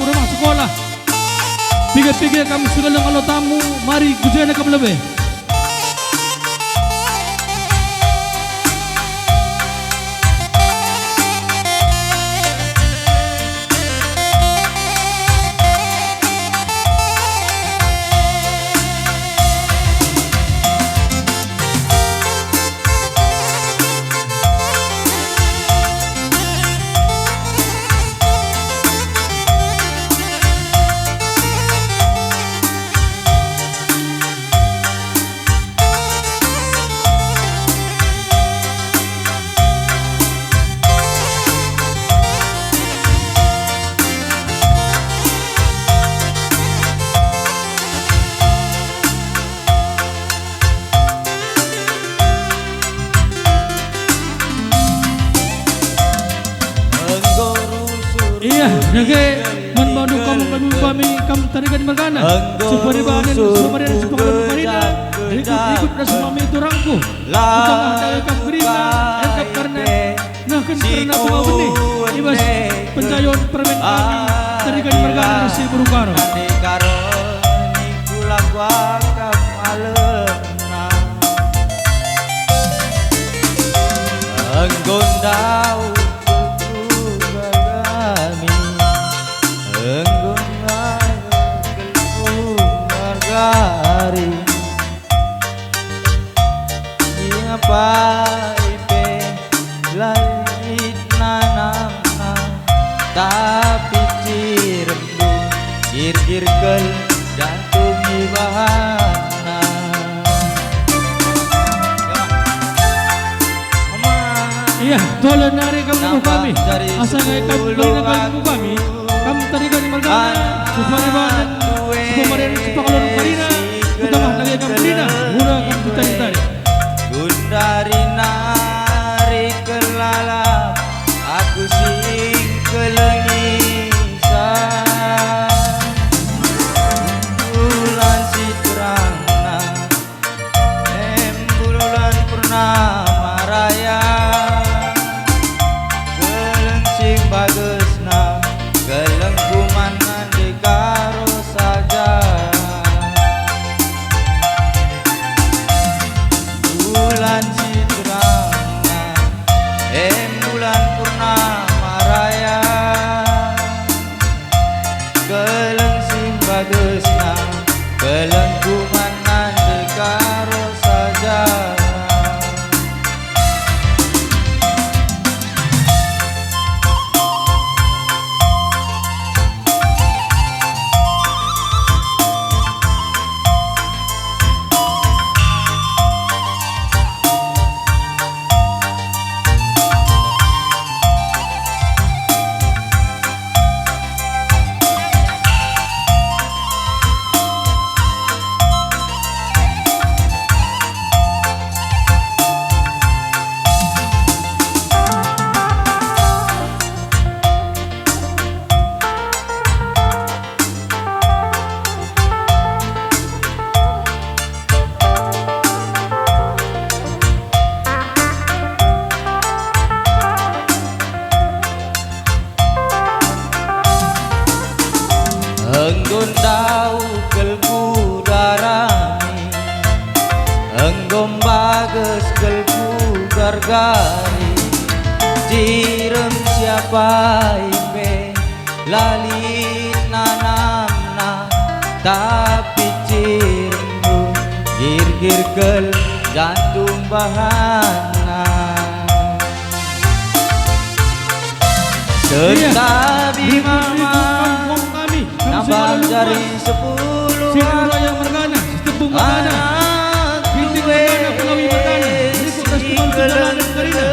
rumah sekolah. Pikir-pikir kamu segala kalau tamu, mari kujalan kamu lebih. Iya, jaga membantu kami tarikan mergana. Supaya bahan sumberan supaya marina. Ikut dan suami itu rangku. Utang ada kap gerina, kap karena. Nah kan karena pengaw benih. Ibas pencayon permen kami tarikan mergana si burukaro. Karo nikulah wakam alena. Anggondau ipe langit nanamna tapi cirembu gir-girkel jantung ibahana. Iya, tolong nari kamu kami. Asal kamu beli kamu kami. Kamu tarikan mergana supaya bahan supaya kalau marina. Utama lagi kamu marina. Murah kamu tarik-tarik. Gundari nari kelalap, aku sing kelengisan. Bulan si terangna, bulan purnama raya. Keleng sing bagusna, keleng kumanan di karo saja. Bulan si terangna, bulan purnama raya. Keleng sing bagusna, keleng kumanan dekaro saja. Enggondau kelku darani, enggom bagus kelku gargari. Jirem siapa ipe lalit nanamna, tapi cirembu gir-gir kel jantung bahana. Tetapi mama nambah dari 10 Raya mergana, tepung mergana. Bintik mergana, pengawi mergana. Berikut restoran sejalan karina.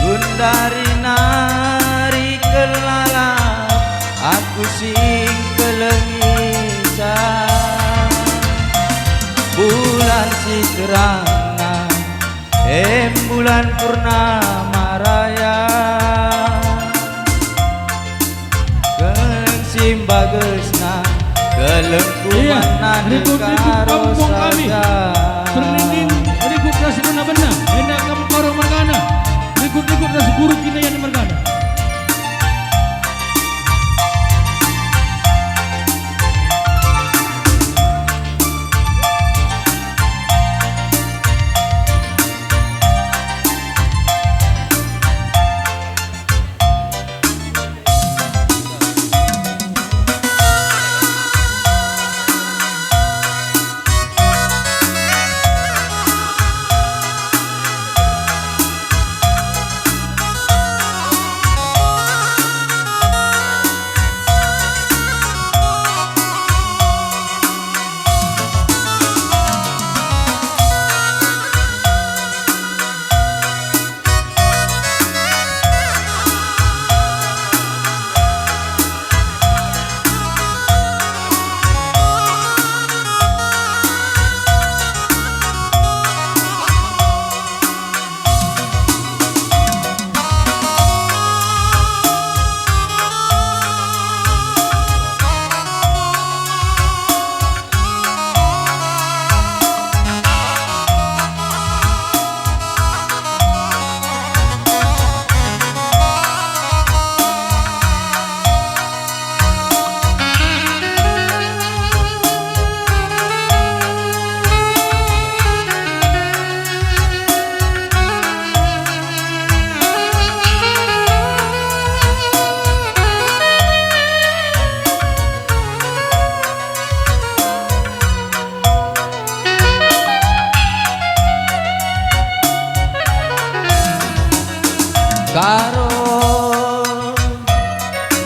Gundari nari kelalap, aku sing kelengisan. Bulan si terangna, bulan purnama raya. Keleng sim bagusna, keleng kumanan karo saja. Berninding, berikut rasa guna benar. Hendak kamu karo mergana. Berikut rasa guru kina yang mergana.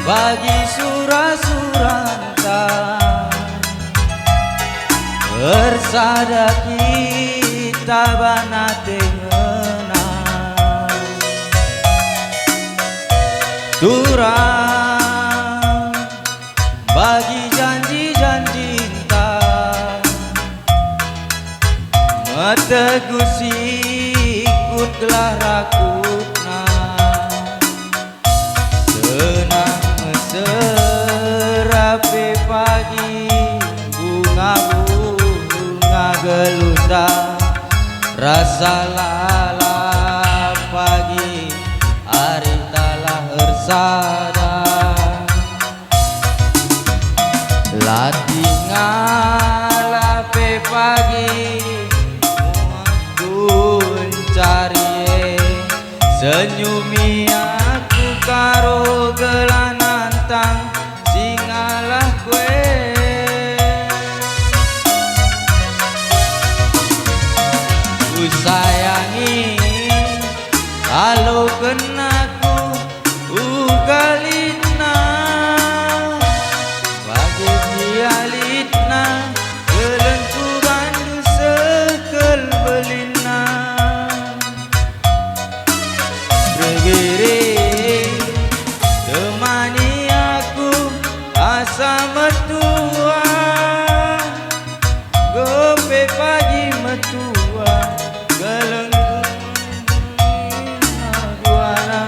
bagi sura-suranta bersada kita banate ngenang turang bagi janji-janji cinta metegusi ikut gelah rakutna senang meserapi pagi bunga-bunga geluta rasa lala pagi hari talah ersada latih ngalape pagi muakun cari senyumi aku karo gelah nantang singalah kue ku sayangi kalau kenaku ugalina bagi dialitna kelenku bandu sekel belina bergiring temani aku asa metua gope pagi metua gelengku aduana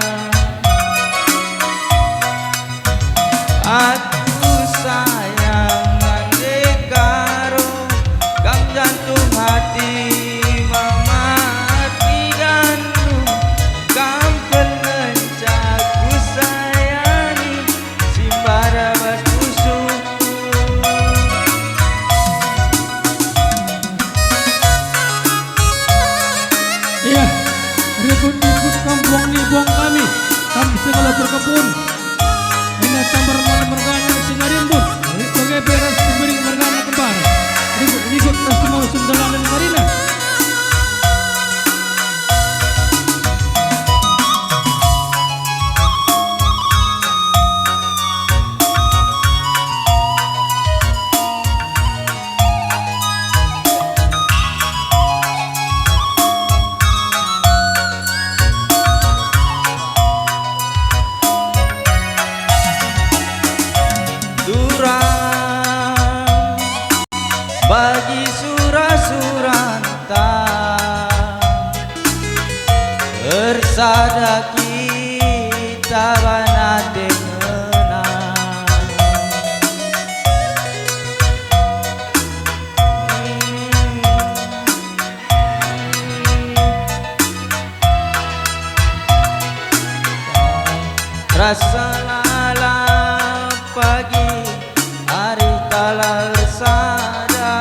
aku sayang ande karo kam jantung hati mamati gandum kam penencaku sayangi simbara baskusuku Iya, ribut-ribut kampung ni buang kami segala berkebun ini tambar malam mergana singarimbun sebagai beras memberi mergana kembar ribut-ribut rasa mau sundalanan marina turang bagi sura-suranta bersada kita banate ngenang rasa lala pagi hari talah ersada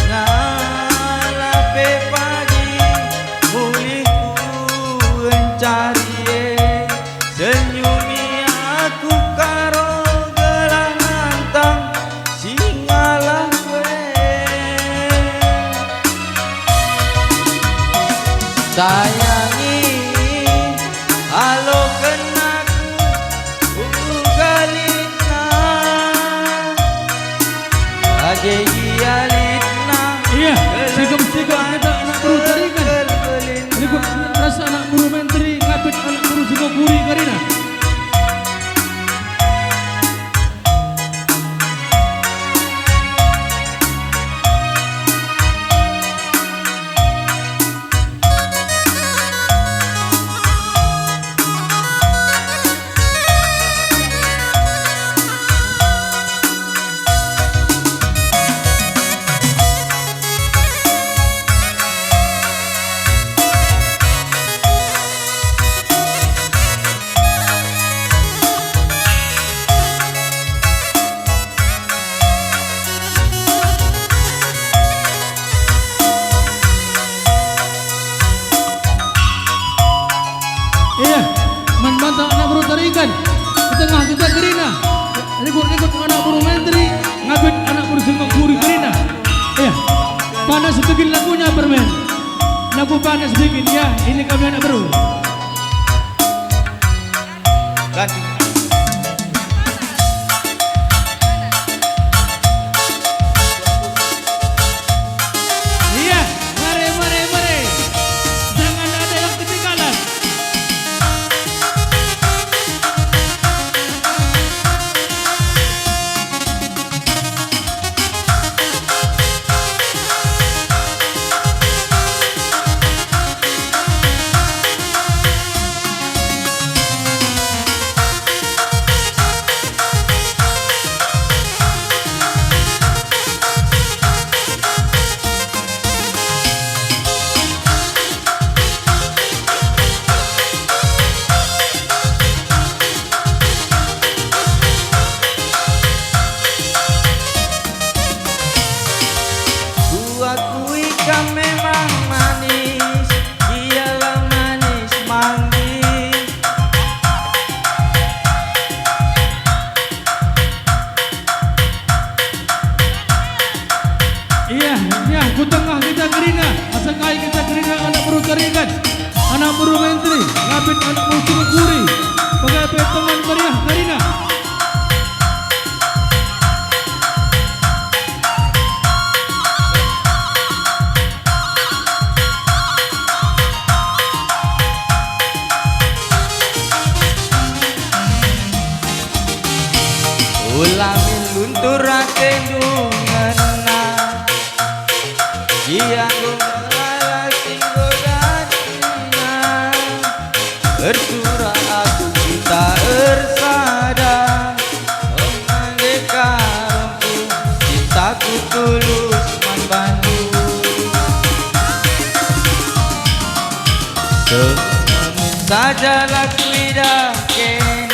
ngalape pagi mulihku encari senyumi aku karo gelah nantang singalah kue sayangi halo kenaku ugalina bagi dialitna iya sigam-sigam kita anak buru tarikan ribut rasa anak buru menteri ngapit anak buru Sukabumi karina iya manbanta anak buru tarikan tengah kita gerina ribut-ribut anak buru menteri ngabit anak buru Sukabumi karina iya panas bikin lagunya permen lagu panas bikin ya ini kami anak buru anak musuh Guri, bagai teman meriah Karina. Ulamin lunturake dungena Dia gumala singgodatinya Bersura aku kita ersada Mengandeka rempu Cintaku tulus man Bandung Semenit saja laku idake